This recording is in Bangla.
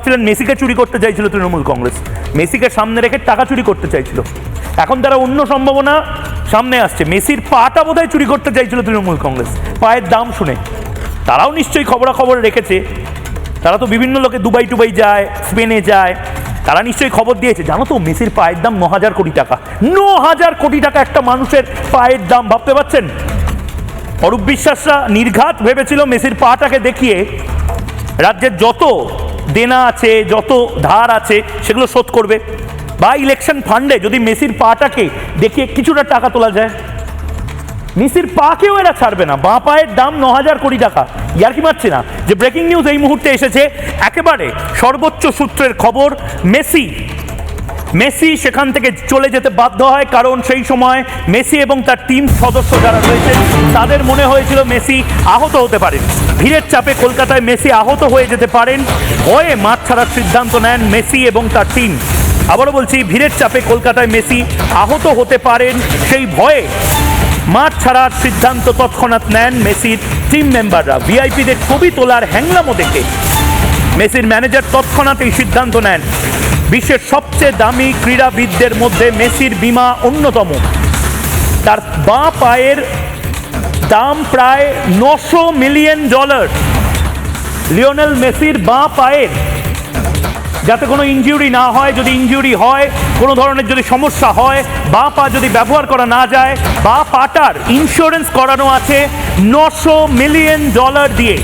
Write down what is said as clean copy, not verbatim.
ভাবছিলেন মেসিকে চুরি করতে চাইছিল তৃণমূল কংগ্রেস, মেসিকে সামনে রেখে টাকা চুরি করতে চাইছিল। এখন তারা অন্য সম্ভাবনা সামনে আসছে, মেসির পাটা বোধহয় চুরি করতে চাইছিল তৃণমূল কংগ্রেস পায়ের দাম শুনে। তারাও নিশ্চয়ই খবরাখবর রেখেছে, তারা তো বিভিন্ন লোকে দুবাই টুবাই যায়, স্পেনে যায়, তারা নিশ্চয়ই খবর দিয়েছে। জানো তো মেসির পায়ের দাম 9,000 কোটি টাকা। 9,000 কোটি টাকা একটা মানুষের পায়ের দাম, ভাবতে পারছেন? অরূপ বিশ্বাসরা নির্ঘাত ভেবেছিল মেসির পাটাকে দেখিয়ে রাজ্যের যত দেনা আছে, যত ধার আছে সেগুলো শোধ করবে, বা ইলেকশন ফান্ডে যদি মেসির পাটাকে দেখিয়ে কিছুটা টাকা তোলা যায়। মেসির পাকেও এরা ছাড়বে না, বাঁ পায়ের দাম 9,000 কোটি টাকা। ইয়ার কি মারছে না? যে ব্রেকিং নিউজ এই মুহূর্তে এসেছে, একেবারে সর্বোচ্চ সূত্রের খবর, মেসি সেখান থেকে চলে যেতে বাধ্য হয়, কারণ সেই সময় মেসি এবং তার টিম সদস্য যারা রয়েছেন তাদের মনে হয়েছিল মেসি আহত হতে পারেন, ভিড়ের চাপে কলকাতায় মেসি আহত হয়ে যেতে পারেন, ভয়ে মাঠ ছাড়ার সিদ্ধান্ত নেন মেসি এবং তার টিম। আবারও বলছি, ভিড়ের চাপে কলকাতায় মেসি আহত হতে পারেন, সেই ভয়ে মাঠ ছাড়ার সিদ্ধান্ত তৎক্ষণাৎ নেন মেসির টিম মেম্বাররা। ভিআইপিদের ছবি তোলার হ্যাংলামো দেখে মেসির ম্যানেজার তৎক্ষণাৎ এই সিদ্ধান্ত নেন। বিশ্বের সবচেয়ে দামি ক্রীড়াবিদদের মধ্যে মেসির বিমা অন্যতম। তার বাঁ পায়ের দাম প্রায় $900 মিলিয়ন। লিওনেল মেসির বাঁ পায়ের, যাতে কোনো ইনজুরি না হয়, যদি ইনজুরি হয়, কোনো ধরনের যদি সমস্যা হয়, বাঁ পা যদি ব্যবহার করা না যায়, বাঁ পাটার ইন্স্যুরেন্স করানো আছে $900 মিলিয়ন দিয়ে।